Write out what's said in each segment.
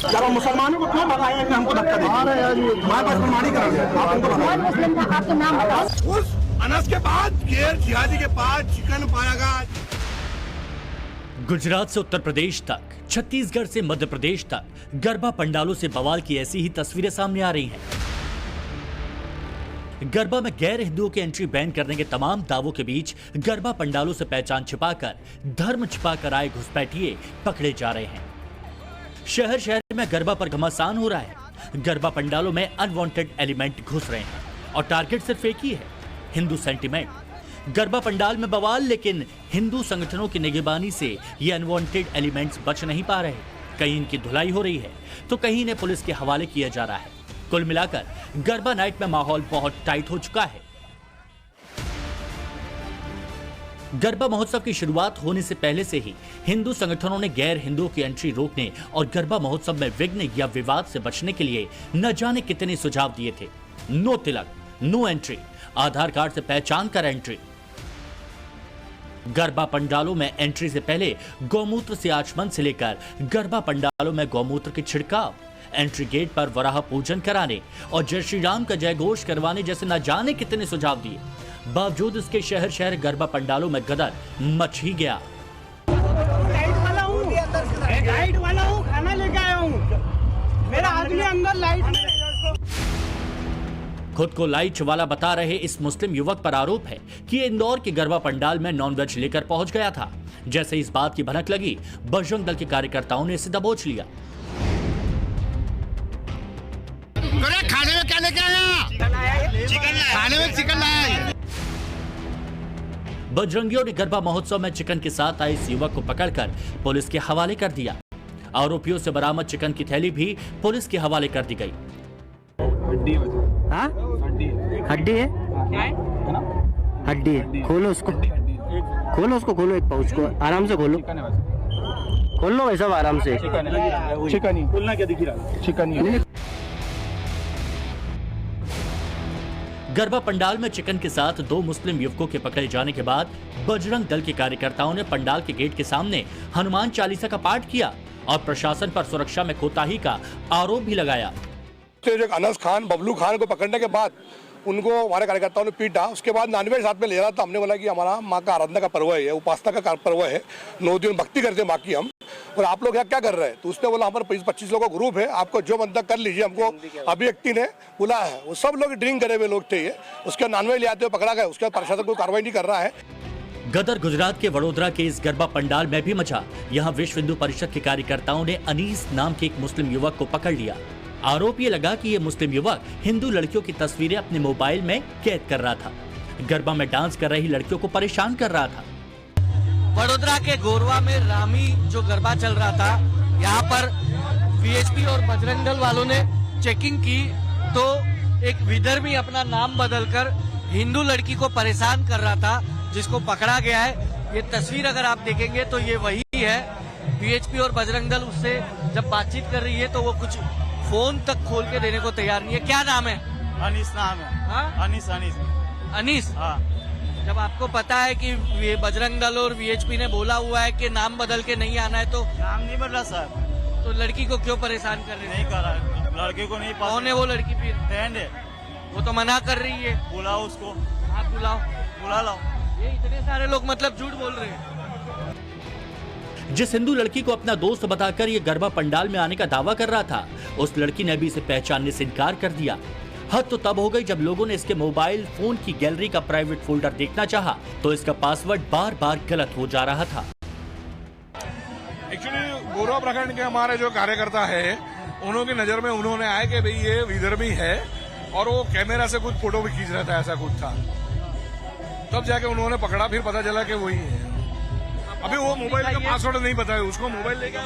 जब हम मुसलमानों को क्यों भगाए हैं, हमको धक्का देंगे? हमारे पास प्रमाणीकरण है, आप हमको बताओ। आपका नाम बताओ। उस अनस के बाद गैर जिहादी के पास चिकन पाया गया। गुजरात से उत्तर प्रदेश तक, छत्तीसगढ़ से मध्य प्रदेश तक गरबा पंडालों से बवाल की ऐसी ही तस्वीरें सामने आ रही हैं। गरबा में गैर हिंदुओं की एंट्री बैन करने के तमाम दावों के बीच गरबा पंडालों से पहचान छिपाकर, धर्म छिपाकर आए घुसपैठिए पकड़े जा रहे हैं। शहर शहर में गरबा पर घमासान हो रहा है। गरबा पंडालों में अनवांटेड एलिमेंट घुस रहे हैं और टारगेट सिर्फ एक ही है, हिंदू सेंटिमेंट। गरबा पंडाल में बवाल, लेकिन हिंदू संगठनों की निगरानी से ये अनवांटेड एलिमेंट्स बच नहीं पा रहे। कहीं इनकी धुलाई हो रही है तो कहीं इन्हें पुलिस के हवाले किया जा रहा है। कुल मिलाकर गरबा नाइट में माहौल बहुत टाइट हो चुका है। गरबा महोत्सव की शुरुआत होने से पहले से ही हिंदू संगठनों ने गैर हिंदुओं की एंट्री रोकने और गरबा महोत्सव में विघ्न या विवाद से बचने के लिए न जाने कितने सुझाव दिए थे। नो तिलक, नो एंट्री, आधार कार्ड से पहचान कर एंट्री। गरबा पंडालों में एंट्री से पहले गौमूत्र से आचमन से लेकर गरबा पंडालों में गौमूत्र के छिड़काव, एंट्री गेट पर वराह पूजन कराने और जय श्री राम का जय घोष करवाने जैसे न जाने कितने सुझाव दिए। बावजूद इसके शहर शहर गरबा पंडालों में गदर मच ही गया। लाइट वाला हूँ, खाना लेके आया हूँ, मेरा आदमी अंदर लाइट। खुद को लाइट वाला बता रहे इस मुस्लिम युवक पर आरोप है कि ये इंदौर के गरबा पंडाल में नॉनवेज लेकर पहुंच गया था। जैसे इस बात की भनक लगी, बजरंग दल के कार्यकर्ताओं ने इसे दबोच लिया। खाने में क्या लेके आया? चिकन लाया। खाने में चिकन लाया। बजरंगियों ने गरबा महोत्सव में चिकन के साथ आए इस युवक को पकड़कर पुलिस के हवाले कर दिया। आरोपियों से बरामद चिकन की थैली भी पुलिस के हवाले कर दी गई। हड्डी है, हड्डी है। खोलो उसको, खोलो उसको, खोलो एक पाउच को, आराम से खोलो, खोल लो भाई साहब आराम से। चिकन ही खोलना, क्या दिख रहा? चिकन ही। गरबा पंडाल में चिकन के साथ दो मुस्लिम युवकों के पकड़े जाने के बाद बजरंग दल के कार्यकर्ताओं ने पंडाल के गेट के सामने हनुमान चालीसा का पाठ किया और प्रशासन पर सुरक्षा में कोताही का आरोप भी लगाया। अनस खान, बबलू खान को पकड़ने के बाद उनको हमारे कार्यकर्ताओं ने पीटा। उसके बाद नॉनवेज साथ में ले रहा था। हमने बोला कि हमारा माँ का आराधना का पर्व है, उपासना का पर्व है, 9 दिन भक्ति करते हैं माँ की हम, और आप लोग यहाँ क्या कर रहे हैं? तो उसने बोला हमारे 25 लोगों का ग्रुप है, आपको जो मन तक कर लीजिए। हमको अभी व्यक्ति ने बुलाया है, वो सब लोग ड्रिंक करे हुए लोग थे ये। उसके नॉनवेज ले आते हुए पकड़ा गया। उसके बाद प्रशासन कोई कार्रवाई नहीं कर रहा है। गदर गुजरात के वडोदरा के इस गरबा पंडाल में भी मचा। यहाँ विश्व हिंदू परिषद के कार्यकर्ताओं ने अनीस नाम के एक मुस्लिम युवक को पकड़ लिया। आरोप ये लगा कि ये मुस्लिम युवक हिंदू लड़कियों की तस्वीरें अपने मोबाइल में कैद कर रहा था। गरबा में डांस कर रही लड़कियों को परेशान कर रहा था। वडोदरा के गोरवा में रामी जो गरबा चल रहा था, यहाँ पर वीएचपी और बजरंग दल वालों ने चेकिंग की तो एक विधर्मी अपना नाम बदलकर हिंदू लड़की को परेशान कर रहा था, जिसको पकड़ा गया है। ये तस्वीर अगर आप देखेंगे तो ये वही है। वीएचपी और बजरंग दल उससे जब बातचीत कर रही है तो वो कुछ फोन तक खोल के देने को तैयार नहीं है। क्या नाम है? अनीस नाम है। हाँ? अनीस। अनीस। हाँ। जब आपको पता है कि बजरंग दल और वीएचपी ने बोला हुआ है कि नाम बदल के नहीं आना है, तो नाम नहीं बदला सर, तो लड़की को क्यों परेशान कर रहे? नहीं कर रहा, लड़की को नहीं। कौन है वो लड़की? फिर फ्रेंड है, वो तो मना कर रही है। बुलाओ उसको। आप बुलाओ, बुला लाओ। ये इतने सारे लोग मतलब झूठ बोल रहे हैं। जिस हिंदू लड़की को अपना दोस्त बताकर ये गरबा पंडाल में आने का दावा कर रहा था, उस लड़की ने भी इसे पहचानने से इनकार कर दिया। हद तो तब हो गई जब लोगों ने इसके मोबाइल फोन की गैलरी का प्राइवेट फोल्डर देखना चाहा तो इसका पासवर्ड बार बार गलत हो जा रहा था। एक्चुअली गोरवा प्रखंड के हमारे जो कार्यकर्ता है, उन्होंने की नजर में उन्होंने आया कि भाई ये विधर्मी है, और वो कैमरा से कुछ फोटो भी खींच रहा था, ऐसा कुछ था। तब जाके उन्होंने पकड़ा, फिर पता चला कि वही है। अभी वो मोबाइल का पासवर्ड नहीं बताया उसको। मोबाइल लेके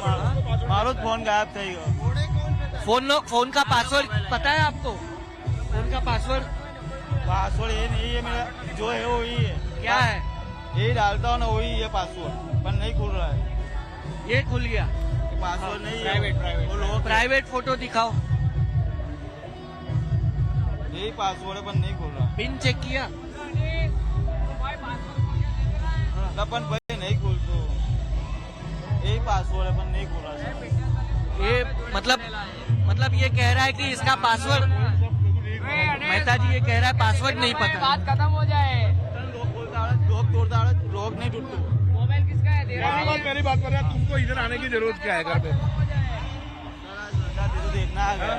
मारो, फोन गायब था। फोन का पासवर्ड पता है आपको? फोन का पासवर्ड ये नहीं है मेरा, जो है वही है। क्या है? यही डालता हूँ ना, वही है पासवर्ड, पर नहीं खुल रहा है। ये खुल गया पासवर्ड नहीं है। प्राइवेट फोटो दिखाओ। यही पासवर्ड है, पर नहीं खुल रहा। पिन चेक किया? अपन भाई नहीं खुल, तो यही पासवर्ड है, पर नहीं खुल रहा। ये मतलब ये कह रहा है कि इसका पासवर्ड, मेहता जी ये कह रहा है पासवर्ड नहीं पता। बात खत्म हो जाए। लोग नहीं टूटते। मोबाइल किसका है? तेरा है? मेरी बात कर रहा है, तुमको इधर आने की जरूरत क्या है घर पे? देखना आ गया।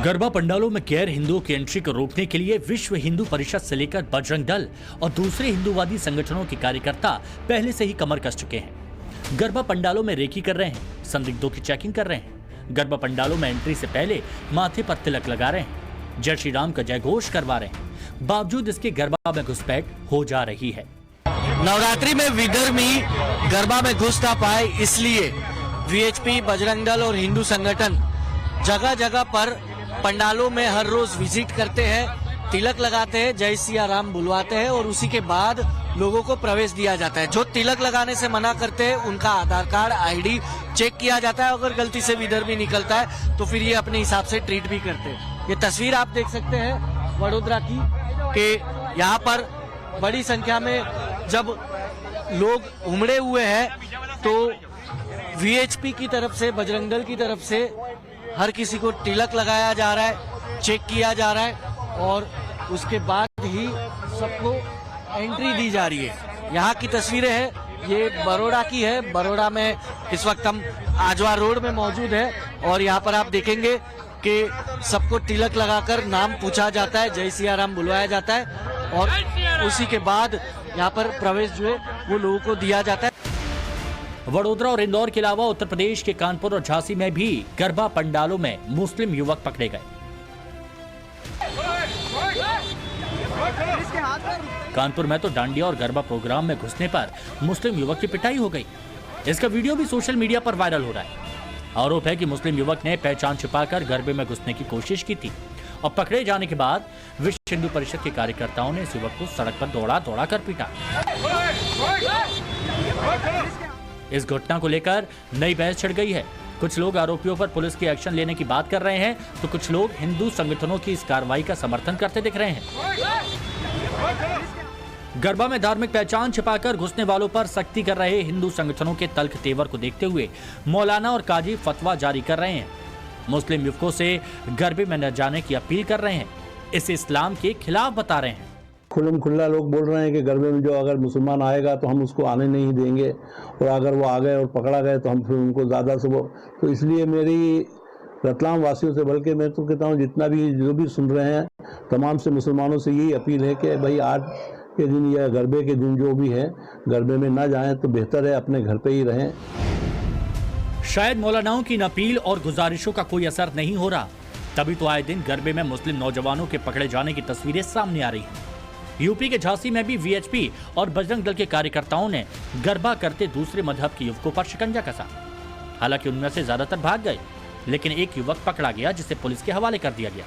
गरबा पंडालों में गैर हिंदुओं की एंट्री को रोकने के लिए विश्व हिंदू परिषद से लेकर बजरंग दल और दूसरे हिंदूवादी संगठनों के कार्यकर्ता पहले से ही कमर कस चुके हैं। गरबा पंडालों में रेकी कर रहे हैं, संदिग्धों की चेकिंग कर रहे हैं, गरबा पंडालों में एंट्री से पहले माथे पर तिलक लगा रहे हैं, जय श्री राम का जय घोष करवा रहे हैं। बावजूद इसके गरबा में घुसपैठ हो जा रही है। नवरात्रि में विधर्मी गरबा में घुस ना पाए, इसलिए वीएचपी, बजरंग दल और हिंदू संगठन जगह जगह पर पंडालों में हर रोज विजिट करते हैं, तिलक लगाते हैं, जय सिया राम बुलवाते हैं और उसी के बाद लोगों को प्रवेश दिया जाता है। जो तिलक लगाने से मना करते हैं उनका आधार कार्ड, आईडी चेक किया जाता है। अगर गलती से विधर्मी निकलता है तो फिर ये अपने हिसाब से ट्रीट भी करते हैं। ये तस्वीर आप देख सकते हैं वडोदरा की, कि यहाँ पर बड़ी संख्या में जब लोग उमड़े हुए हैं तो वीएचपी की तरफ से, बजरंग दल की तरफ से हर किसी को तिलक लगाया जा रहा है, चेक किया जा रहा है और उसके बाद ही सबको एंट्री दी जा रही है। यहाँ की तस्वीरें हैं, ये बड़ौदा की है। बड़ौदा में इस वक्त हम आजवा रोड में मौजूद है और यहाँ पर आप देखेंगे कि सबको तिलक लगाकर नाम पूछा जाता है, जय सिया राम बुलवाया जाता है और उसी के बाद यहाँ पर प्रवेश जो है वो लोगों को दिया जाता है। वडोदरा और इंदौर के अलावा उत्तर प्रदेश के कानपुर और झांसी में भी गरबा पंडालों में मुस्लिम युवक पकड़े गए। कानपुर में तो डांडिया और गरबा प्रोग्राम में घुसने पर मुस्लिम युवक की पिटाई हो गई। इसका वीडियो भी सोशल मीडिया पर वायरल हो रहा है। आरोप है कि मुस्लिम युवक ने पहचान छिपाकर गरबे में घुसने की कोशिश की थी और पकड़े जाने के बाद विश्व हिंदू परिषद के कार्यकर्ताओं ने इस युवक को सड़क पर दौड़ा कर पीटा। इस घटना को लेकर नई बहस छिड़ गई है। कुछ लोग आरोपियों पर पुलिस की एक्शन लेने की बात कर रहे हैं तो कुछ लोग हिंदू संगठनों की इस कार्रवाई का समर्थन करते दिख रहे हैं। गरबा में धार्मिक पहचान छिपाकर घुसने वालों पर सख्ती कर रहे हिंदू संगठनों के तल्ख तेवर को देखते हुए मौलाना और काजी फतवा जारी कर रहे हैं। मुस्लिम युवकों से गरबे में न जाने की अपील कर रहे हैं, इसे इस्लाम के खिलाफ बता रहे हैं। खुल्लम खुल्ला लोग बोल रहे हैं कि गरबे में जो अगर मुसलमान आएगा तो हम उसको आने नहीं देंगे और अगर वो आ गए और पकड़ा गए तो हम फिर उनको ज़्यादा से वो, तो इसलिए मेरी रतलाम वासियों से, बल्कि मैं तो कहता हूँ जितना भी जो भी सुन रहे हैं तमाम से मुसलमानों से यही अपील है कि भाई आज के दिन या गरबे के दिन जो भी है गरबे में ना जाएं तो बेहतर है, अपने घर पे ही रहें। शायद मौलानाओं की इन अपील और गुजारिशों का कोई असर नहीं हो रहा, तभी तो आए दिन गरबे में मुस्लिम नौजवानों के पकड़े जाने की तस्वीरें सामने आ रही हैं। यूपी के झांसी में भी वीएचपी और बजरंग दल के कार्यकर्ताओं ने गरबा करते दूसरे मजहब के युवकों पर शिकंजा कसा। हालांकि उनमें से ज्यादातर भाग गए, लेकिन एक युवक पकड़ा गया जिसे पुलिस के हवाले कर दिया गया।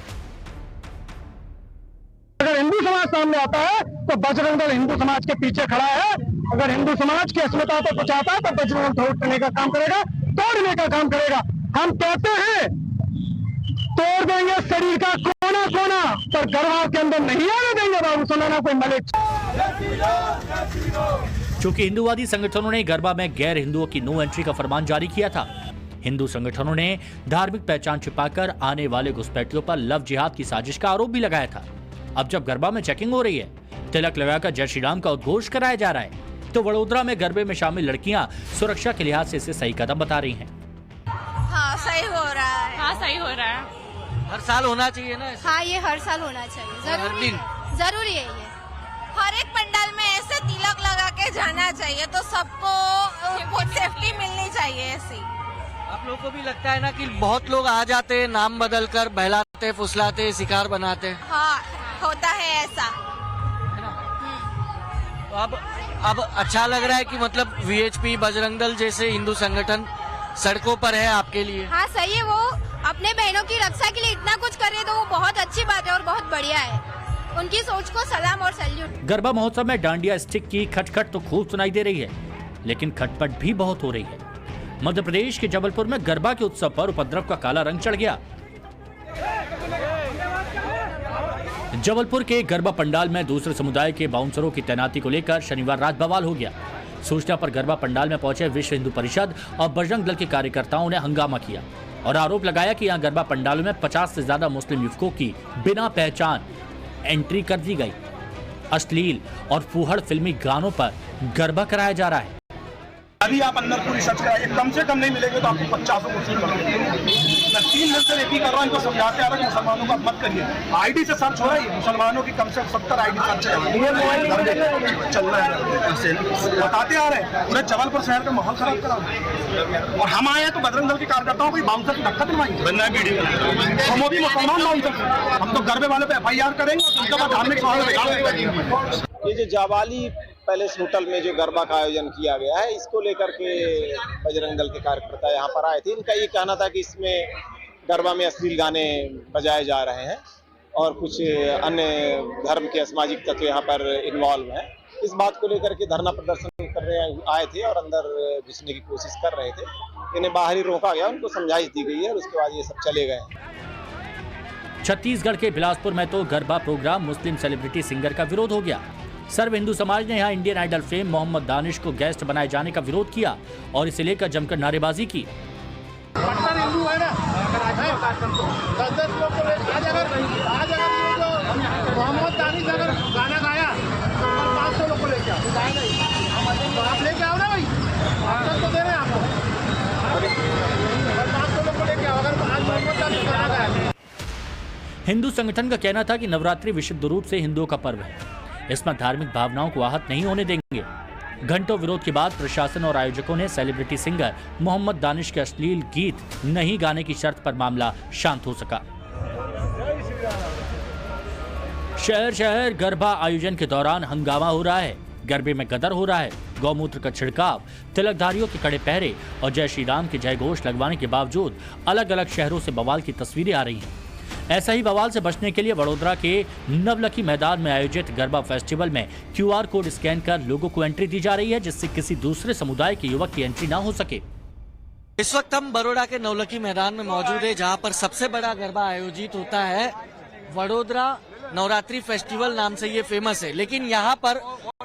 अगर हिंदू समाज सामने आता है तो बजरंग दल हिंदू समाज के पीछे खड़ा है। अगर हिंदू समाज की अस्मिता को बचाता है तो बजरंग दल तोड़ने का काम करेगा, तोड़ने का काम करेगा। हम कहते हैं तोड़ देंगे शरीर का कोना कोना, पर गरबा के अंदर नहीं आने देंगे बाबू सोनाना कोई मलिक। चूंकि हिंदूवादी संगठनों ने गरबा में गैर हिंदुओं की नो एंट्री का फरमान जारी किया था, हिंदू संगठनों ने धार्मिक पहचान छिपाकर आने वाले घुसपैठियों पर लव जिहाद की साजिश का आरोप भी लगाया था। अब जब गरबा में चेकिंग हो रही है, तिलक लगाकर जय श्री राम का उद्घोष कराया जा रहा है, तो वडोदरा में गरबे में शामिल लड़कियां सुरक्षा के लिहाज से इसे सही कदम बता रही हैं। हाँ सही हो रहा है। हाँ सही हो रहा है। हर साल होना चाहिए ना? हाँ ये हर साल होना चाहिए, जरूरी है, जरूरी है ये। हर एक पंडाल में ऐसे तिलक लगा के जाना चाहिए तो सबको सेफ्टी मिलनी चाहिए ऐसी। आप लोगों को भी लगता है ना कि बहुत लोग आ जाते हैं, नाम बदल कर बहलाते फुसलाते शिकार बनाते हैं? हाँ होता है ऐसा। तो अब अच्छा लग रहा है कि मतलब वीएचपी, बजरंग दल जैसे हिंदू संगठन सड़कों पर है आपके लिए। हाँ सही है, वो अपने बहनों की रक्षा के लिए इतना कुछ कर रहे तो वो बहुत अच्छी बात है और बहुत बढ़िया है। उनकी सोच को सलाम और सैल्यूट। गरबा महोत्सव में डांडिया स्टिक की खटखट तो खूब सुनाई दे रही है, लेकिन खटपट भी बहुत हो रही है। मध्य प्रदेश के जबलपुर में गरबा के उत्सव पर उपद्रव का काला रंग चढ़ गया। जबलपुर के गरबा पंडाल में दूसरे समुदाय के बाउंसरों की तैनाती को लेकर शनिवार रात बवाल हो गया। सूचना पर गरबा पंडाल में पहुंचे विश्व हिंदू परिषद और बजरंग दल के कार्यकर्ताओं ने हंगामा किया और आरोप लगाया कि यहां गरबा पंडालों में 50 से ज्यादा मुस्लिम युवकों की बिना पहचान एंट्री कर दी गई। अश्लील और फूहड़ फिल्मी गानों पर गरबा कराया जा रहा है। अभी आप अंदर पूरी सर्च कराइए, कम से कम नहीं मिलेंगे तो आपको 50 मुस्लिम मिलेंगे। मैं 3 दिन से एक ही कर रहा हूँ, इनको समझाते आ रहा हूँ मुसलमानों का मत करिए। आईडी से सर्च हो रहा है, मुसलमानों की कम से कम 70 आईडी सर्च चल रहा है, बताते आ रहे हैं। पूरे जबलपुर शहर का माहौल खराब करा और हम आए हैं तो बजरंग दल के कार्यकर्ताओं को बाउंसर की धक्का दिलवाएंगे। हम भी मुसलमान बाउंसर, हम तो गरबे वाले पे FIR करेंगे और उनका धार्मिक सवाल। ये जो जावाली पैलेस होटल में जो गरबा का आयोजन किया गया है, इसको लेकर के बजरंग दल के कार्यकर्ता यहाँ पर आए थे। इनका ये कहना था कि इसमें गरबा में अश्लील गाने बजाए जा रहे हैं और कुछ अन्य धर्म के असामाजिक तत्व यहाँ पर इन्वॉल्व हैं। इस बात को लेकर के धरना प्रदर्शन करने आए थे और अंदर घुसने की कोशिश कर रहे थे। इन्हें बाहर ही रोका गया, उनको समझाइश दी गई है और उसके बाद ये सब चले गए। छत्तीसगढ़ के बिलासपुर में तो garba programme Muslim celebrity singer का विरोध हो गया। सर्व हिंदू समाज ने यहां Indian idol fame Mohammad Danish को गेस्ट बनाए जाने का विरोध किया और इसे लेकर जमकर नारेबाजी की। हिंदू है ना, 10 लोग को आज अगर मोहम्मद दानिश अगर गाना गाया तो 500 लोग को लेके आओ, तो आप लेके आओ ना भाई, आप तो दे रहे हैं आपको, 500 लोग को लेके आओ अगर आज मोहम्मद दानिश गाना गाया। हिंदू संगठन का कहना था कि नवरात्रि विशुद्ध रूप से हिंदुओं का पर्व है, इसमें धार्मिक भावनाओं को आहत नहीं होने देंगे। घंटों विरोध के बाद प्रशासन और आयोजकों ने सेलिब्रिटी सिंगर मोहम्मद दानिश के अश्लील गीत नहीं गाने की शर्त पर मामला शांत हो सका। शहर शहर गरबा आयोजन के दौरान हंगामा हो रहा है, गरबे में गदर हो रहा है, गौमूत्र का छिड़काव, तिलकधारियों के कड़े पहरे और जय श्री राम के जय घोष लगवाने के बावजूद अलग अलग शहरों से बवाल की तस्वीरें आ रही हैं। ऐसा ही बवाल से बचने के लिए वडोदरा के नवलखी मैदान में आयोजित गरबा फेस्टिवल में QR कोड स्कैन कर लोगों को एंट्री दी जा रही है, जिससे किसी दूसरे समुदाय के युवक की एंट्री ना हो सके। इस वक्त हम बड़ोड़ा के नवलखी मैदान में मौजूद है, जहां पर सबसे बड़ा गरबा आयोजित होता है। वडोदरा नवरात्रि फेस्टिवल नाम से ये फेमस है, लेकिन यहाँ पर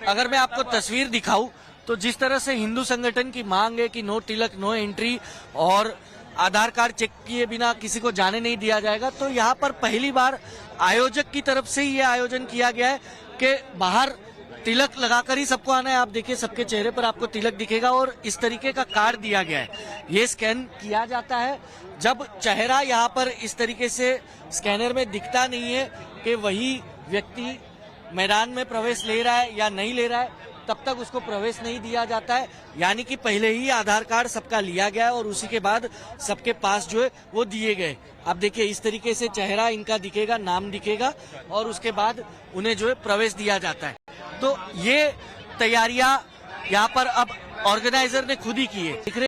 अगर मैं आपको तस्वीर दिखाऊं तो जिस तरह से हिंदू संगठन की मांग है कि नो तिलक नो एंट्री और आधार कार्ड चेक किए बिना किसी को जाने नहीं दिया जाएगा, तो यहाँ पर पहली बार आयोजक की तरफ से ये आयोजन किया गया है कि बाहर तिलक लगाकर ही सबको आना है। आप देखिए सबके चेहरे पर आपको तिलक दिखेगा और इस तरीके का कार्ड दिया गया है। ये स्कैन किया जाता है, जब चेहरा यहाँ पर इस तरीके से स्कैनर में दिखता नहीं है कि वही व्यक्ति मैदान में प्रवेश ले रहा है या नहीं ले रहा है, तब तक उसको प्रवेश नहीं दिया जाता है। यानी कि पहले ही आधार कार्ड सबका लिया गया और उसी के बाद सबके पास जो है वो दिए गए। आप देखिए इस तरीके से चेहरा इनका दिखेगा, नाम दिखेगा और उसके बाद उन्हें जो है प्रवेश दिया जाता है। तो ये तैयारियां यहाँ पर अब ऑर्गेनाइजर ने खुद ही की है।